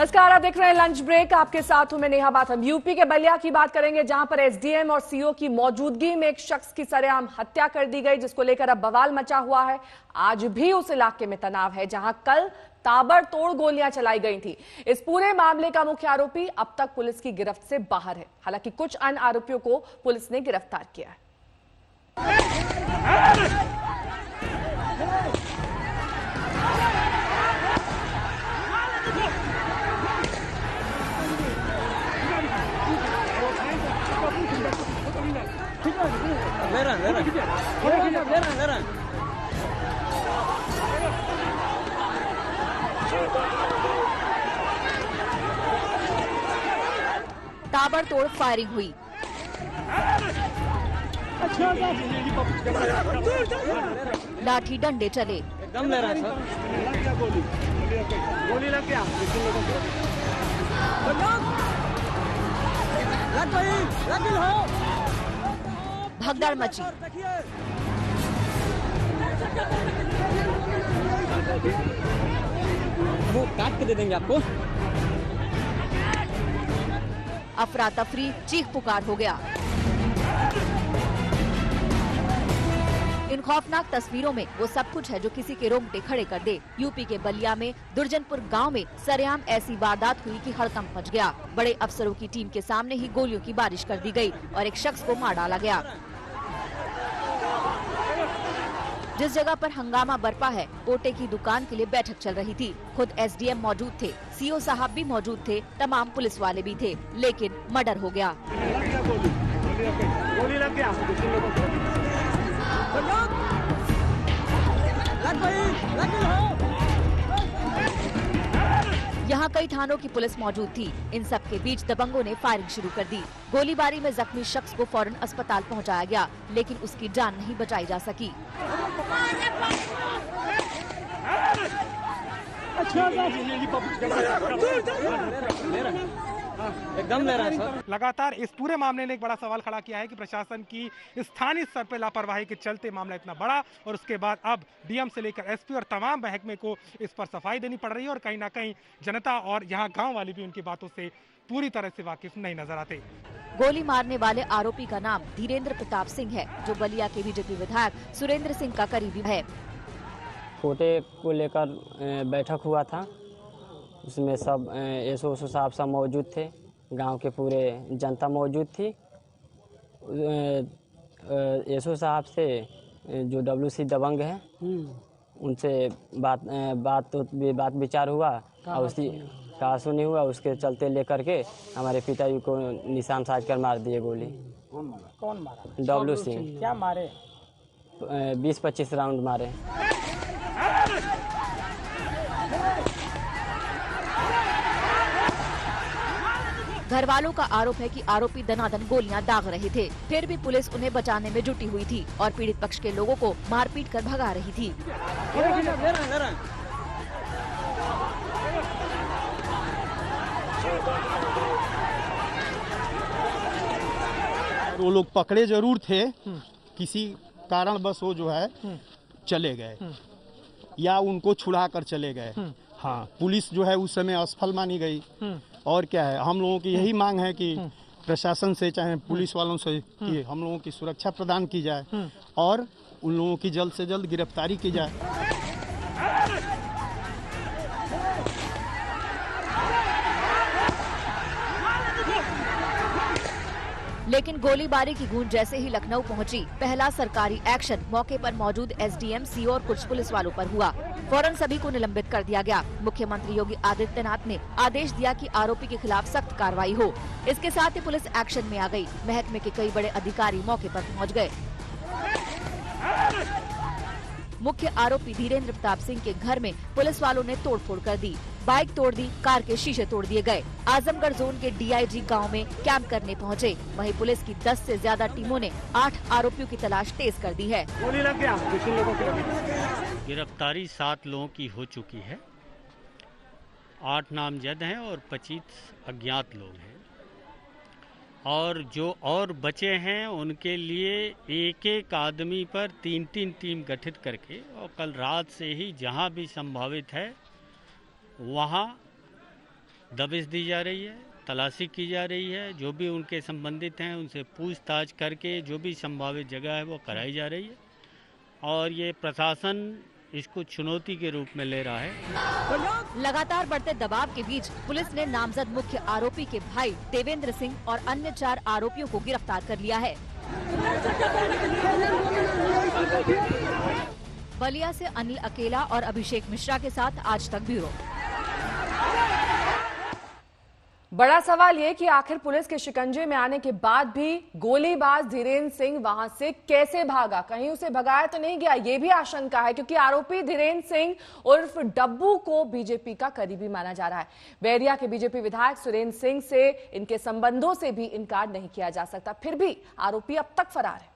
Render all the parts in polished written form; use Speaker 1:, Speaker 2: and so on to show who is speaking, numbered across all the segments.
Speaker 1: नमस्कार, आप देख रहे हैं लंच ब्रेक। आपके साथ हूं मैं नेहा बाथम। यूपी के बलिया की बात करेंगे, जहां पर एसडीएम और सीओ की मौजूदगी में एक शख्स की सरेआम हत्या कर दी गई, जिसको लेकर अब बवाल मचा हुआ है। आज भी उस इलाके में तनाव है, जहां कल ताबड़तोड़ गोलियां चलाई गई थी। इस पूरे मामले का मुख्य आरोपी अब तक पुलिस की गिरफ्त से बाहर है। हालांकि कुछ अन्य आरोपियों को पुलिस ने गिरफ्तार किया है।
Speaker 2: ताबड़तोड़ फायरिंग हुई। लाठी डंडे चले।
Speaker 3: एकदम ले रहा है सर। गोली लग गया।
Speaker 2: भगदड़ मची।
Speaker 3: वो काट के दे देंगे आपको।
Speaker 2: अफरा तफरी, चीख पुकार हो गया। इन खौफनाक तस्वीरों में वो सब कुछ है जो किसी के रोंगटे खड़े कर दे। यूपी के बलिया में दुर्जनपुर गांव में सरेआम ऐसी वारदात हुई कि हड़कंप मच गया। बड़े अफसरों की टीम के सामने ही गोलियों की बारिश कर दी गई और एक शख्स को मार डाला गया। जिस जगह पर हंगामा बरपा है, कोटे की दुकान के लिए बैठक चल रही थी। खुद एसडीएम मौजूद थे, सीओ साहब भी मौजूद थे, तमाम पुलिस वाले भी थे, लेकिन मर्डर हो गया।
Speaker 3: गोली लग गया।
Speaker 2: यहाँ कई थानों की पुलिस मौजूद थी। इन सब के बीच दबंगों ने फायरिंग शुरू कर दी। गोलीबारी में जख्मी शख्स को फौरन अस्पताल पहुँचाया गया, लेकिन उसकी जान नहीं बचाई जा सकी।
Speaker 3: एकदम ले रहा है सर।
Speaker 4: लगातार इस पूरे मामले ने एक बड़ा सवाल खड़ा किया है कि प्रशासन की स्थानीय स्तर पर लापरवाही के चलते मामला इतना बड़ा, और उसके बाद अब डीएम से लेकर एसपी और तमाम महकमे को इस पर सफाई देनी पड़ रही है। और कहीं ना कहीं जनता और यहाँ गांव वाले भी उनकी बातों से पूरी तरह से वाकिफ नहीं नजर आते।
Speaker 2: गोली मारने वाले आरोपी का नाम धीरेन्द्र प्रताप सिंह है, जो बलिया के बीजेपी विधायक सुरेंद्र सिंह का करीबी है।
Speaker 5: कोटे को लेकर बैठक हुआ था, उसमें सब एसओ साहब सब मौजूद थे, गांव के पूरे जनता मौजूद थी। एसओ साहब से जो डब्ल्यूसी दबंग है उनसे बात विचार हुआ और उसी का सुनी हुआ, उसके चलते लेकर के हमारे पिताजी को निशान साज कर मार दिए गोली।
Speaker 6: कौन मारा?
Speaker 5: डब्ल्यूसी।
Speaker 6: क्या मारे?
Speaker 5: 20-25 राउंड मारे।
Speaker 2: घर वालों का आरोप है कि आरोपी दनादन गोलियां दाग रहे थे, फिर भी पुलिस उन्हें बचाने में जुटी हुई थी और पीड़ित पक्ष के लोगों को मारपीट कर भगा रही थी।
Speaker 7: वो लोग पकड़े जरूर थे, किसी कारणवश वो जो है चले गए या उनको छुड़ा कर चले गए। हाँ, पुलिस जो है उस समय असफल मानी गई। और क्या है, हम लोगों की यही मांग है कि प्रशासन से चाहे पुलिस वालों से कि हम लोगों की सुरक्षा प्रदान की जाए और उन लोगों की जल्द से जल्द गिरफ्तारी की जाए।
Speaker 2: लेकिन गोलीबारी की गूंज जैसे ही लखनऊ पहुंची, पहला सरकारी एक्शन मौके पर मौजूद एसडीएम, सीओ और कुछ पुलिस वालों पर हुआ। फौरन सभी को निलंबित कर दिया गया। मुख्यमंत्री योगी आदित्यनाथ ने आदेश दिया कि आरोपी के खिलाफ सख्त कार्रवाई हो। इसके साथ ही पुलिस एक्शन में आ गई। महकमे के कई बड़े अधिकारी मौके पर पहुँच गए। मुख्य आरोपी धीरेन्द्र प्रताप सिंह के घर में पुलिस वालों ने तोड़फोड़ कर दी। बाइक तोड़ दी, कार के शीशे तोड़ दिए गए। आजमगढ़ जोन के डीआईजी गांव में कैंप करने पहुंचे। वहीं पुलिस की 10 से ज्यादा टीमों ने 8 आरोपियों की तलाश तेज कर दी है।
Speaker 3: गोली लग गया।
Speaker 8: गिरफ्तारी 7 लोगों की हो चुकी है। 8 नामजद हैं और 25 अज्ञात लोग हैं। और जो और बचे हैं उनके लिए एक एक आदमी पर 3-3 टीम गठित करके और कल रात से ही जहां भी संभावित है वहां दबिश दी जा रही है, तलाशी की जा रही है। जो भी उनके संबंधित हैं उनसे पूछताछ करके जो भी संभावित जगह है वो कराई जा रही है और ये प्रशासन इसको चुनौती के रूप में ले रहा है।
Speaker 2: लगातार बढ़ते दबाव के बीच पुलिस ने नामजद मुख्य आरोपी के भाई देवेंद्र सिंह और अन्य 4 आरोपियों को गिरफ्तार कर लिया है। बलिया से अनिल अकेला और अभिषेक मिश्रा के साथ आज तक ब्यूरो।
Speaker 1: बड़ा सवाल ये कि आखिर पुलिस के शिकंजे में आने के बाद भी गोलीबाज धीरेन्द्र सिंह वहां से कैसे भागा? कहीं उसे भगाया तो नहीं गया, ये भी आशंका है, क्योंकि आरोपी धीरेन्द्र सिंह उर्फ डब्बू को बीजेपी का करीबी माना जा रहा है। बैरिया के बीजेपी विधायक सुरेंद्र सिंह से इनके संबंधों से भी इनकार नहीं किया जा सकता, फिर भी आरोपी अब तक फरार है।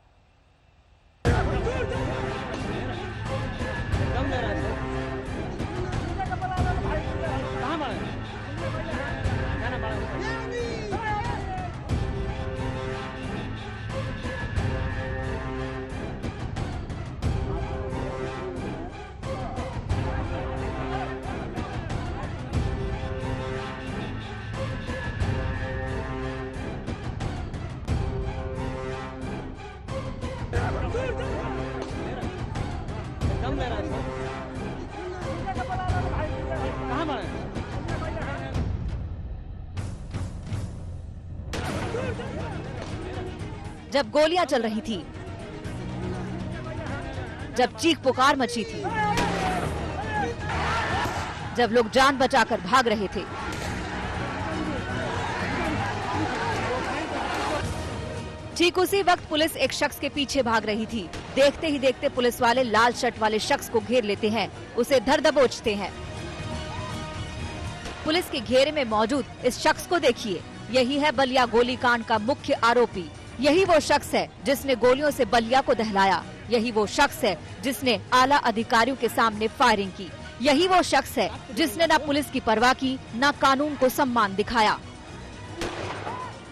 Speaker 2: जब गोलियां चल रही थी, जब चीख पुकार मची थी, जब लोग जान बचाकर भाग रहे थे, ठीक उसी वक्त पुलिस एक शख्स के पीछे भाग रही थी। देखते ही देखते पुलिस वाले लाल शर्ट वाले शख्स को घेर लेते हैं, उसे धर दबोचते हैं। पुलिस के घेरे में मौजूद इस शख्स को देखिए, यही है बलिया गोलीकांड का मुख्य आरोपी। यही वो शख्स है जिसने गोलियों से बलिया को दहलाया। यही वो शख्स है जिसने आला अधिकारियों के सामने फायरिंग की। यही वो शख्स है जिसने न पुलिस की परवाह की, न कानून को सम्मान दिखाया।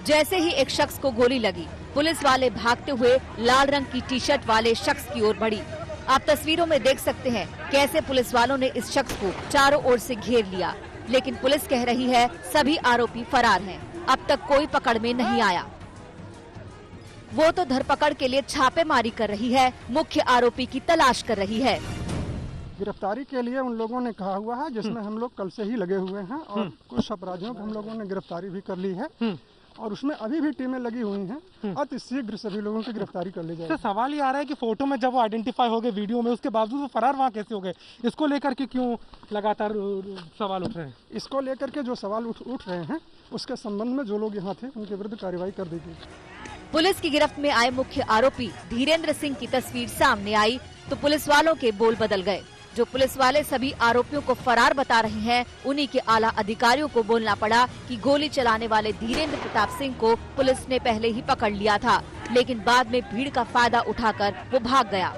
Speaker 2: जैसे ही एक शख्स को गोली लगी, पुलिस वाले भागते हुए लाल रंग की टी शर्ट वाले शख्स की ओर बढ़ी। आप तस्वीरों में देख सकते हैं कैसे पुलिस वालों ने इस शख्स को चारों ओर से घेर लिया, लेकिन पुलिस कह रही है सभी आरोपी फरार हैं। अब तक कोई पकड़ में नहीं आया। वो तो धरपकड़ के लिए छापेमारी कर रही है, मुख्य आरोपी की तलाश कर रही है।
Speaker 7: गिरफ्तारी के लिए उन लोगों ने कहा हुआ है, जिसमें हम लोग कल से ही लगे हुए हैं और कुछ अपराधियों को हम लोगों ने गिरफ्तारी भी कर ली है और उसमें अभी भी टीमें लगी हुई हैं। अति शीघ्र सभी लोगों की गिरफ्तारी कर ली जाएगी।
Speaker 4: सवाल ये आ रहा है कि फोटो में जब वो आइडेंटिफाई हो गए वीडियो में, उसके बावजूद वो फरार वहाँ कैसे हो गए? इसको लेकर के क्यों लगातार सवाल उठ रहे हैं?
Speaker 7: इसको लेकर के जो सवाल उठ रहे हैं उसके संबंध में जो लोग यहाँ थे उनके विरुद्ध कार्रवाई कर दी गई।
Speaker 2: पुलिस की गिरफ्त में आए मुख्य आरोपी धीरेन्द्र सिंह की तस्वीर सामने आई तो पुलिस वालों के बोल बदल गए। जो पुलिस वाले सभी आरोपियों को फरार बता रहे हैं, उन्हीं के आला अधिकारियों को बोलना पड़ा कि गोली चलाने वाले धीरेन्द्र प्रताप सिंह को पुलिस ने पहले ही पकड़ लिया था, लेकिन बाद में भीड़ का फायदा उठाकर वो भाग गया।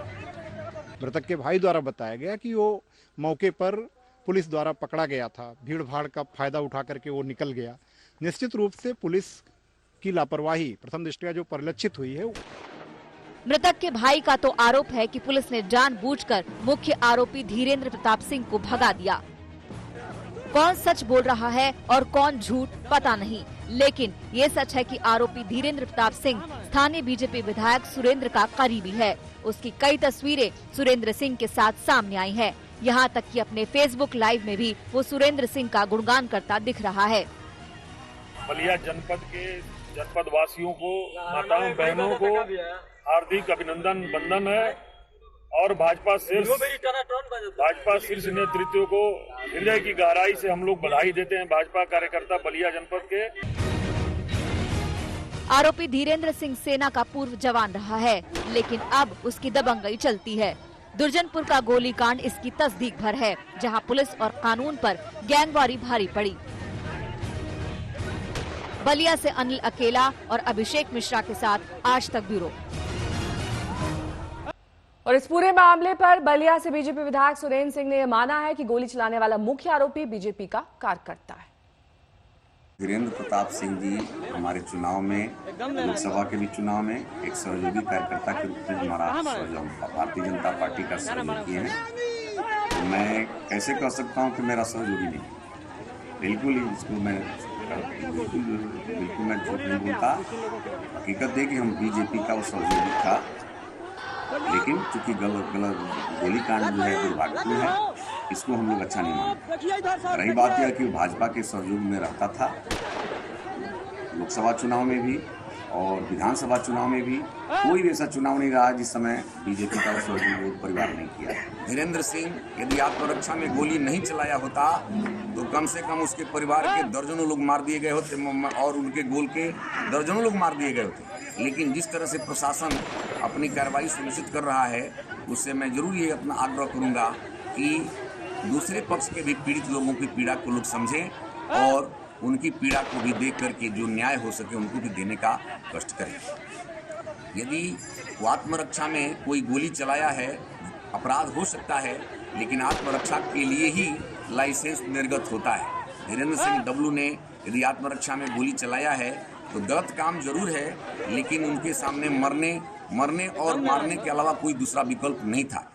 Speaker 9: मृतक के भाई द्वारा बताया गया कि वो मौके पर पुलिस द्वारा पकड़ा गया था, भीड़ भाड़ का फायदा उठा करके वो निकल गया। निश्चित रूप से पुलिस की लापरवाही प्रथम दृष्टया जो परिलक्षित हुई है।
Speaker 2: मृतक के भाई का तो आरोप है कि पुलिस ने जानबूझकर मुख्य आरोपी धीरेन्द्र प्रताप सिंह को भगा दिया। कौन सच बोल रहा है और कौन झूठ पता नहीं, लेकिन ये सच है कि आरोपी धीरेन्द्र प्रताप सिंह स्थानीय बीजेपी विधायक सुरेंद्र का करीबी है। उसकी कई तस्वीरें सुरेंद्र सिंह के साथ सामने आई हैं। यहाँ तक कि अपने फेसबुक लाइव में भी वो सुरेंद्र सिंह का गुणगान करता दिख रहा है।
Speaker 3: बलिया जनपद के जनपद वासियों को, माताओं बहनों को हार्दिक अभिनंदन वंदन है और भाजपा शीर्ष नेतृत्व को हृदय की गहराई से हम लोग बधाई देते हैं। भाजपा कार्यकर्ता बलिया जनपद के।
Speaker 2: आरोपी धीरेन्द्र सिंह सेना का पूर्व जवान रहा है, लेकिन अब उसकी दबंगई चलती है। दुर्जनपुर का गोलीकांड इसकी तस्दीक भर है, जहां पुलिस और कानून पर गैंगवारी भारी पड़ी। बलिया से अनिल अकेला और अभिषेक मिश्रा के साथ आज तक ब्यूरो।
Speaker 1: और इस पूरे मामले पर बलिया से बीजेपी विधायक सुरेंद्र सिंह ने यह माना है कि गोली चलाने वाला मुख्य आरोपी बीजेपी का कार्यकर्ता है।
Speaker 10: धीरेन्द्र प्रताप सिंह जी हमारे चुनाव में, लोकसभा के भी चुनाव में एक सहयोगी कार्यकर्ता के रूप में हमारा सहयोग भारतीय जनता पार्टी का सहयोग किए हैं। मैं कैसे कह सकता हूं कि मेरा सहयोगी नहीं, बिल्कुल ही इसको मैं बिल्कुल मैं झूठ नहीं बोलता। हकीकत है कि हम बीजेपी का वो सहयोगी था, लेकिन चूंकि गलत गोलीकांड जो है दुर्भाग्यपूर्ण है, इसको हम लोग अच्छा नहीं मानते। रही बात यह कि वो भाजपा के सहयोग में रहता था, लोकसभा चुनाव में भी और विधानसभा चुनाव में भी कोई भी ऐसा चुनाव नहीं रहा जिस समय बीजेपी का सहयोगी परिवार नहीं किया। धीरेन्द्र सिंह यदि आत्मरक्षा में गोली नहीं चलाया होता तो कम से कम उसके परिवार के दर्जनों लोग मार दिए गए होते और उनके गोल के दर्जनों लोग मार दिए गए होते। लेकिन जिस तरह से प्रशासन अपनी कार्रवाई सुनिश्चित कर रहा है, उससे मैं जरूर ये अपना आग्रह करूंगा कि दूसरे पक्ष के भी पीड़ित लोगों की पीड़ा को लोग समझें और उनकी पीड़ा को भी देख करके जो न्याय हो सके उनको भी देने का कष्ट करें। यदि वो आत्मरक्षा में कोई गोली चलाया है, अपराध हो सकता है, लेकिन आत्मरक्षा के लिए ही लाइसेंस निर्गत होता है। धीरेन्द्र सिंह डब्लू ने यदि आत्मरक्षा में गोली चलाया है तो गलत काम जरूर है, लेकिन उनके सामने मरने और मारने के अलावा कोई दूसरा विकल्प नहीं था।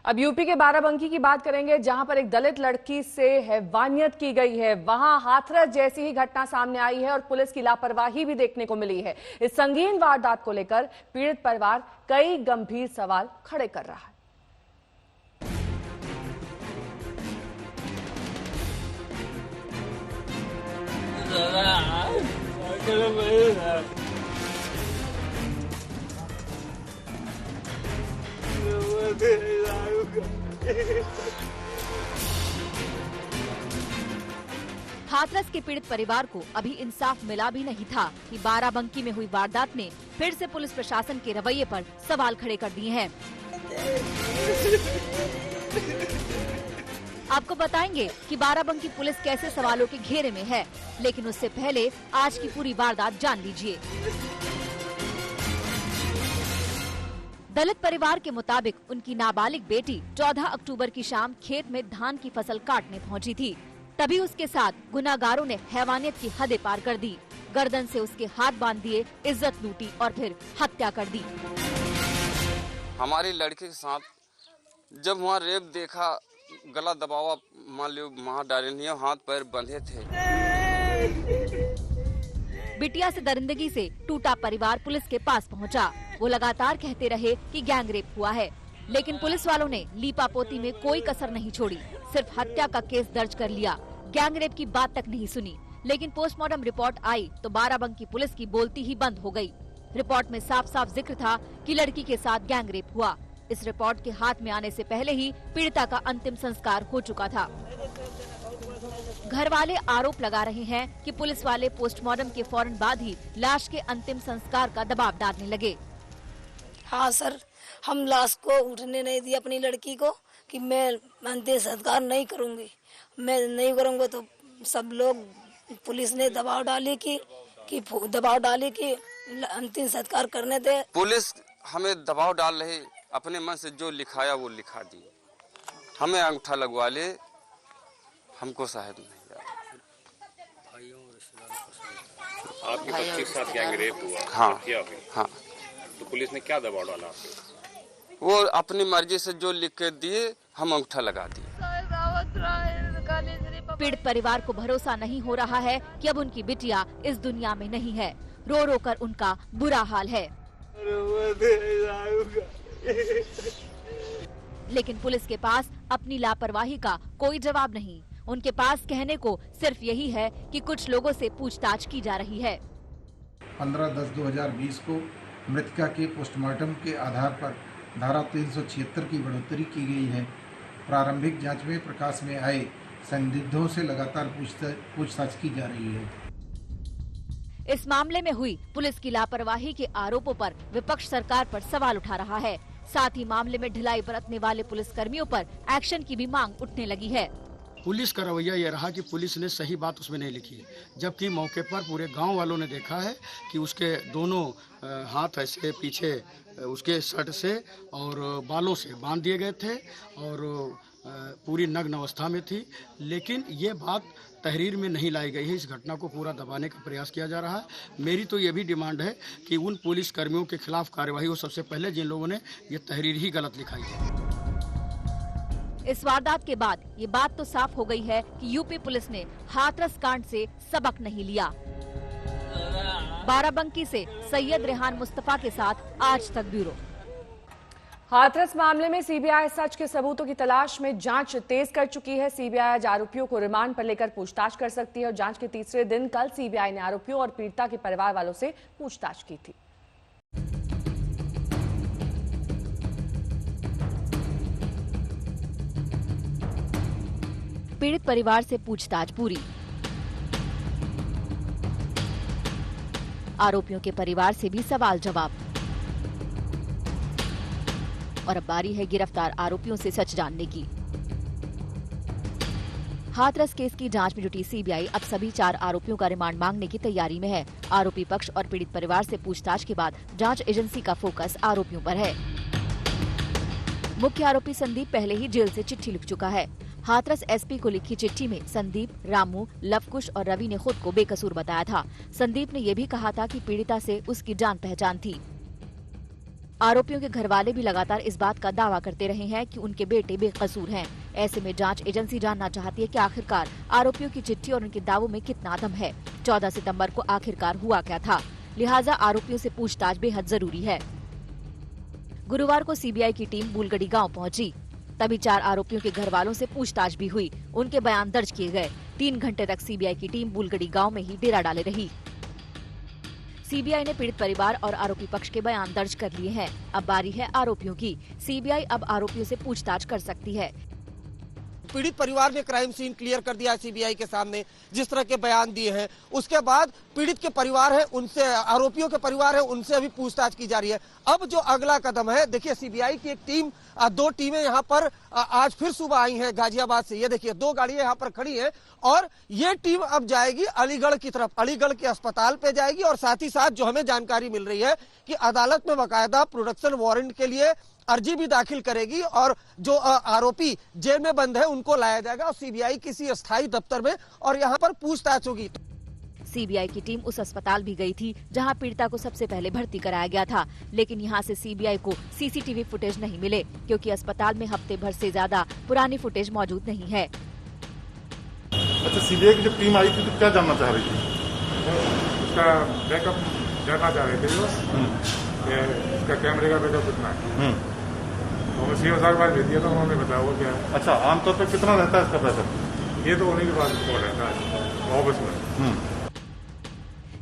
Speaker 1: अब यूपी के बाराबंकी की बात करेंगे, जहां पर एक दलित लड़की से हैवानियत की गई है। वहां हाथरस जैसी ही घटना सामने आई है और पुलिस की लापरवाही भी देखने को मिली है। इस संगीन वारदात को लेकर पीड़ित परिवार कई गंभीर सवाल खड़े कर रहा है।
Speaker 2: हाथरस के पीड़ित परिवार को अभी इंसाफ मिला भी नहीं था कि बाराबंकी में हुई वारदात ने फिर से पुलिस प्रशासन के रवैये पर सवाल खड़े कर दिए हैं। आपको बताएंगे कि बाराबंकी पुलिस कैसे सवालों के घेरे में है, लेकिन उससे पहले आज की पूरी वारदात जान लीजिए। दलित परिवार के मुताबिक उनकी नाबालिग बेटी 14 अक्टूबर की शाम खेत में धान की फसल काटने पहुंची थी। तभी उसके साथ गुनाहगारों ने हैवानियत की हदें पार कर दी। गर्दन से उसके हाथ बांध दिए, इज्जत लूटी और फिर हत्या कर दी।
Speaker 11: हमारी लड़की के साथ जब वहाँ रेप देखा, गला दबावा, मान लो वहाँ डायरिया, हाथ पैर बंधे थे।
Speaker 2: बिटिया से दरिंदगी से टूटा परिवार पुलिस के पास पहुंचा। वो लगातार कहते रहे कि गैंग रेप हुआ है, लेकिन पुलिस वालों ने लीपापोती में कोई कसर नहीं छोड़ी, सिर्फ हत्या का केस दर्ज कर लिया। गैंग रेप की बात तक नहीं सुनी। लेकिन पोस्टमार्टम रिपोर्ट आई तो बाराबंकी पुलिस की बोलती ही बंद हो गई। रिपोर्ट में साफ साफ जिक्र था कि लड़की के साथ गैंग रेप हुआ। इस रिपोर्ट के हाथ में आने से पहले ही पीड़िता का अंतिम संस्कार हो चुका था। घर वाले आरोप लगा रहे हैं कि पुलिस वाले पोस्टमार्टम के फौरन बाद ही लाश के अंतिम संस्कार का दबाव डालने लगे।
Speaker 12: हाँ सर, हम लाश को उठने नहीं दी अपनी लड़की को कि मैं अंतिम संस्कार नहीं करूंगी। मैं नहीं करूंगा तो सब लोग, पुलिस ने दबाव डाली कि अंतिम संस्कार करने दे।
Speaker 11: पुलिस हमें दबाव डाल रही, अपने मन से जो लिखाया वो लिखा दी। हमें अंगूठा लगवा ले, हमको साहब नहीं।
Speaker 13: आपके बच्चे के साथ गैंग रेप हुआ?
Speaker 11: हाँ,
Speaker 13: क्या हुई?
Speaker 11: हाँ।
Speaker 13: तो पुलिस ने क्या दबाव डाला आपके?
Speaker 11: वो अपनी मर्जी से जो लिख के दिए, हम अंगूठा लगा दिए।
Speaker 2: पीड़ित परिवार को भरोसा नहीं हो रहा है कि अब उनकी बिटिया इस दुनिया में नहीं है। रो रो कर उनका बुरा हाल है। लेकिन पुलिस के पास अपनी लापरवाही का कोई जवाब नहीं। उनके पास कहने को सिर्फ यही है कि कुछ लोगों से पूछताछ की जा रही है।
Speaker 14: 15/10/2020 को मृतका के पोस्टमार्टम के आधार पर धारा 376 की बढ़ोतरी की गई है। प्रारंभिक जांच में प्रकाश में आए संदिग्धों से लगातार पूछताछ की जा रही है।
Speaker 2: इस मामले में हुई पुलिस की लापरवाही के आरोपों पर विपक्ष सरकार पर सवाल उठा रहा है। साथ ही मामले में ढिलाई बरतने वाले पुलिस कर्मियों पर एक्शन की भी मांग उठने लगी है।
Speaker 15: पुलिस का रवैया यह रहा कि पुलिस ने सही बात उसमें नहीं लिखी है, जबकि मौके पर पूरे गांव वालों ने देखा है कि उसके दोनों हाथ ऐसे पीछे उसके शर्ट से और बालों से बांध दिए गए थे और पूरी नग्न अवस्था में थी। लेकिन ये बात तहरीर में नहीं लाई गई है। इस घटना को पूरा दबाने का प्रयास किया जा रहा है। मेरी तो ये भी डिमांड है कि उन पुलिस कर्मियों के खिलाफ कार्रवाई हो, सबसे पहले जिन लोगों ने ये तहरीर ही गलत लिखाई है।
Speaker 2: इस वारदात के बाद ये बात तो साफ हो गई है कि यूपी पुलिस ने हाथरस कांड से सबक नहीं लिया। बाराबंकी से सैयद रेहान मुस्तफा के साथ आज तक ब्यूरो।
Speaker 1: हाथरस मामले में सीबीआई सच के सबूतों की तलाश में जांच तेज कर चुकी है। सीबीआई आज आरोपियों को रिमांड पर लेकर पूछताछ कर सकती है और जांच के तीसरे दिन कल सीबीआई ने आरोपियों और पीड़िता के परिवार वालों से पूछताछ की थी।
Speaker 2: पीड़ित परिवार से पूछताछ पूरी। आरोपियों के परिवार से भी सवाल जवाब। और अब बारी है गिरफ्तार आरोपियों से सच जानने की। हाथरस केस की जांच में जुटी सीबीआई अब सभी 4 आरोपियों का रिमांड मांगने की तैयारी में है। आरोपी पक्ष और पीड़ित परिवार से पूछताछ के बाद जांच एजेंसी का फोकस आरोपियों पर है। मुख्य आरोपी संदीप पहले ही जेल से चिट्ठी लिख चुका है। हाथरस एसपी को लिखी चिट्ठी में संदीप, रामू, लवकुश और रवि ने खुद को बेकसूर बताया था। संदीप ने यह भी कहा था कि पीड़िता से उसकी जान पहचान थी। आरोपियों के घरवाले भी लगातार इस बात का दावा करते रहे हैं कि उनके बेटे बेकसूर हैं। ऐसे में जांच एजेंसी जानना चाहती है कि आखिरकार आरोपियों की चिट्ठी और उनके दावों में कितना दम है। 14 सितंबर को आखिरकार हुआ क्या था, लिहाजा आरोपियों से पूछताछ बेहद जरूरी है। गुरुवार को सीबीआई की टीम बुलगड़ी गांव पहुंची। तभी 4 आरोपियों के घर वालों से पूछताछ भी हुई। उनके बयान दर्ज किए गए। 3 घंटे तक सीबीआई की टीम बुलगड़ी गांव में ही डेरा डाले रही। सीबीआई ने पीड़ित परिवार और आरोपी पक्ष के बयान दर्ज कर लिए हैं। अब बारी है आरोपियों की। सीबीआई अब आरोपियों से पूछताछ कर सकती है।
Speaker 16: पीड़ित परिवार ने क्राइम सीन क्लियर कर दिया है सीबीआई के सामने, जिस तरह के बयान दिए हैं। उसके बाद पीड़ित के परिवार है उनसे, आरोपियों के परिवार है उनसे अभी पूछताछ की जा रही है। अब जो अगला कदम है, देखिए सीबीआई की एक टीम, 2 टीमें यहाँ पर आज फिर सुबह आई हैं गाजियाबाद से। ये देखिए 2 गाड़ियां यहाँ पर खड़ी हैं और ये टीम अब जाएगी अलीगढ़ की तरफ, अलीगढ़ के अस्पताल पे जाएगी। और साथ ही साथ जो हमें जानकारी मिल रही है कि अदालत में बाकायदा प्रोडक्शन वारंट के लिए अर्जी भी दाखिल करेगी और जो आरोपी जेल में बंद है उनको लाया जाएगा और सीबीआई किसी अस्थायी दफ्तर में और यहाँ पर पूछताछ होगी।
Speaker 2: सीबीआई की टीम उस अस्पताल भी गई थी जहां पीड़िता को सबसे पहले भर्ती कराया गया था, लेकिन यहां से सीबीआई को सीसीटीवी फुटेज नहीं मिले क्योंकि अस्पताल में हफ्ते भर से ज्यादा पुरानी फुटेज मौजूद नहीं है।
Speaker 17: अच्छा, सीबीआई की जब टीम आई थी तो क्या जानना चाह रही थी?
Speaker 18: उसका बैकअप जानना चाह रहे थे वो, उसका कैमरे का बैकअप कितना है। तो हमें सीओ साहब के पास भेज दिया था, उन्होंने बताया वो क्या है।
Speaker 17: अच्छा, आमतौर पर कितना रहता है इसका पैसा?
Speaker 18: ये तो उन्हीं के पास रहता है ऑफिस में।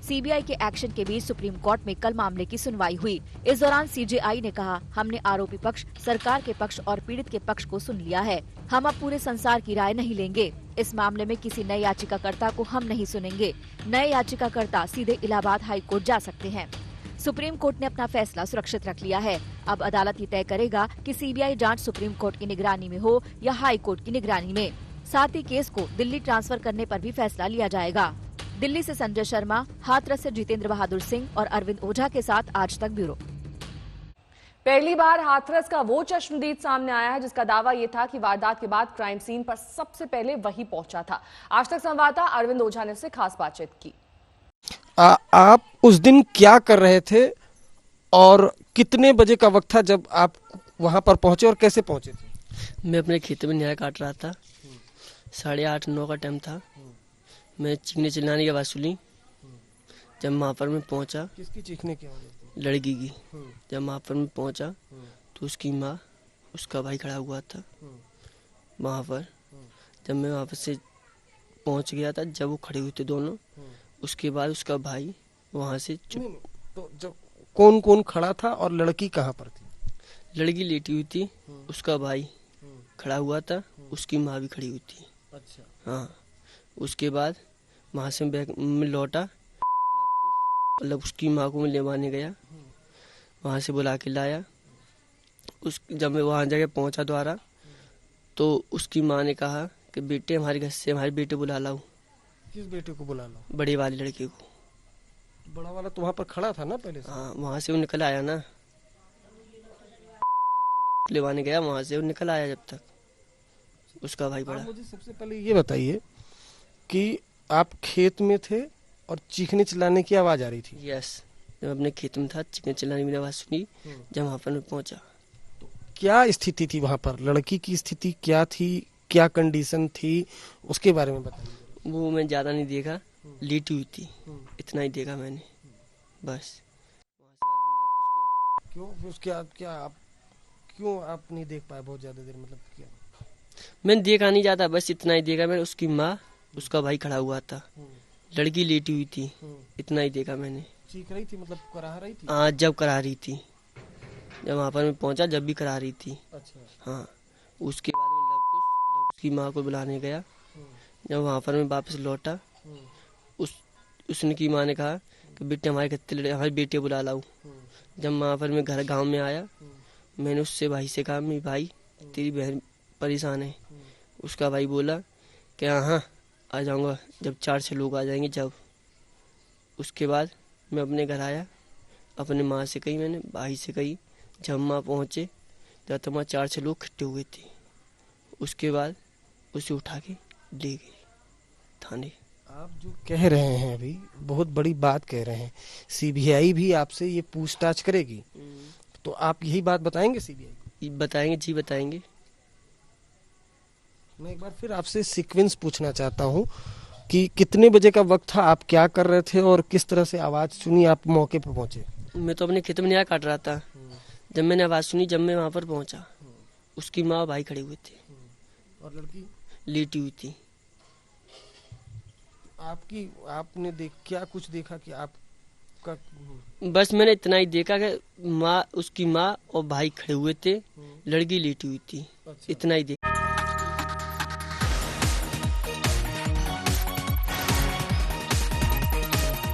Speaker 2: सीबीआई के एक्शन के बीच सुप्रीम कोर्ट में कल मामले की सुनवाई हुई। इस दौरान सीजेआई ने कहा, हमने आरोपी पक्ष, सरकार के पक्ष और पीड़ित के पक्ष को सुन लिया है। हम अब पूरे संसार की राय नहीं लेंगे। इस मामले में किसी नए याचिकाकर्ता को हम नहीं सुनेंगे। नए याचिकाकर्ता सीधे इलाहाबाद हाई कोर्ट जा सकते हैं। सुप्रीम कोर्ट ने अपना फैसला सुरक्षित रख लिया है। अब अदालत ये तय करेगा कि सीबीआई जांच सुप्रीम कोर्ट की निगरानी में हो या हाई कोर्ट की निगरानी में। साथ ही केस को दिल्ली ट्रांसफर करने पर भी फैसला लिया जाएगा। दिल्ली से संजय शर्मा, हाथरस से जितेंद्र बहादुर सिंह और अरविंद ओझा के साथ आज तक ब्यूरो।
Speaker 1: पहली बार हाथरस का वो चश्मदीद सामने आया है जिसका दावा ये था कि वारदात के बाद क्राइम सीन पर सबसे पहले वही पहुंचा था। आज तक संवाददाता अरविंद ओझा ने उससे खास बातचीत की।
Speaker 19: आप उस दिन क्या कर रहे थे और कितने बजे का वक्त था जब आप वहां पर पहुंचे और कैसे पहुंचे थे?
Speaker 20: मैं अपने खेत में न्याय काट रहा था। 8:30-9 का टाइम था। मैं चीखने चिल्लाने की आवाज़ सुनी। जब वहाँ पर मैं पहुँचा,
Speaker 19: किसकी चीखने की आवाज़?
Speaker 20: लड़की की। जब वहाँ पर मैं पहुँचा तो उसकी माँ, उसका भाई खड़ा हुआ था वहाँ पर। जब मैं वहाँ पर से पहुँच गया था, जब वो खड़े हुए थे दोनों, उसके बाद उसका भाई वहाँ से चुप।
Speaker 19: तो जब कौन कौन खड़ा था और लड़की कहाँ पर थी?
Speaker 20: लड़की लेटी हुई थी, उसका भाई खड़ा हुआ था, उसकी माँ भी खड़ी हुई थी।
Speaker 19: अच्छा।
Speaker 20: हाँ, उसके बाद वहाँ से मैं लौटा, मतलब उसकी माँ को मैं लेवाने गया, वहाँ से बुला के लाया। जब मैं वहाँ जगह पहुँचा द्वारा, तो उसकी माँ ने कहा कि बेटे हमारे घर से हमारे बेटे बुला लाओ।
Speaker 19: किस बेटे को बुला लो?
Speaker 20: बड़े वाले लड़के को।
Speaker 19: बड़ा वाला तो वहाँ पर खड़ा था ना पहले से?
Speaker 20: हाँ, वहाँ से वो निकल आया ना, लेवाने गया, वहाँ से वो निकल आया जब तक उसका भाई बड़ा।
Speaker 19: मुझे सबसे पहले ये बताइए कि आप खेत में थे और चीखने चिल्लाने की आवाज़ आ रही थी?
Speaker 20: यस, जब अपने खेत में था, चीखने चिल्लाने की आवाज़ सुनी जब वहाँ पर मैं पहुँचा।
Speaker 19: क्या स्थिति थी वहाँ पर? लड़की की स्थिति क्या थी, क्या कंडीशन थी, उसके बारे में बताइए।
Speaker 20: वो मैं ज़्यादा नहीं देखा, लेटी हुई थी, इतना ही देखा मैंने बस।
Speaker 19: क्यों उसके क्यों आप नहीं देख पाए बहुत ज़्यादा देर, मतलब क्या?
Speaker 20: मैंने देखा नहीं जाता, बस इतना ही देखा मैंने। उसकी माँ, उसका भाई खड़ा हुआ था, लड़की लेटी हुई थी, इतना ही देखा मैंने।
Speaker 19: चीख रही थी, मतलब करा रही थी?
Speaker 20: हाँ, जब करा रही थी, जब वहाँ पर मैं पहुँचा जब भी करा रही थी।
Speaker 19: अच्छा।
Speaker 20: हाँ, उसके बाद में लव उसकी माँ को बुलाने गया। जब वहाँ पर मैं वापस लौटा, उसने की माँ ने कहा कि बेटे हमारे बेटे बुला लाओ। जब वहाँ पर मैं गाँव में आया, मैंने उससे भाई से कहा, मेरी भाई तेरी बहन परेशान है। उसका भाई बोला कि हाँ आ जाऊँगा, जब 4-6 लोग आ जाएंगे जब। उसके बाद मैं अपने घर आया, अपने माँ से कही, मैंने भाई से कही। जब माँ पहुँचे जब तक वहाँ 4-6 लोग इकट्ठे हुए थे। उसके बाद उसे उठा के ले गए थाने।
Speaker 19: आप जो कह रहे हैं अभी बहुत बड़ी बात कह रहे हैं, सीबीआई भी आपसे ये पूछताछ करेगी, तो आप यही बात बताएंगे सीबीआई?
Speaker 20: बताएंगे जी, बताएंगे।
Speaker 19: मैं एक बार फिर आपसे सीक्वेंस पूछना चाहता हूँ कि कितने बजे का वक्त था, आप क्या कर रहे थे और किस तरह से आवाज सुनी आप मौके पर पहुंचे?
Speaker 20: मैं तो अपने खेत में नया काट रहा था, जब मैंने आवाज सुनी, जब मैं वहाँ पर पहुँचा, उसकी माँ और भाई खड़े हुए थे
Speaker 19: और लड़की
Speaker 20: लेटी हुई थी।
Speaker 19: आपने क्या कुछ देखा कि आपका?
Speaker 20: बस मैंने इतना ही देखा कि उसकी माँ और भाई खड़े हुए थे, लड़की लेटी हुई थी, इतना ही देखा।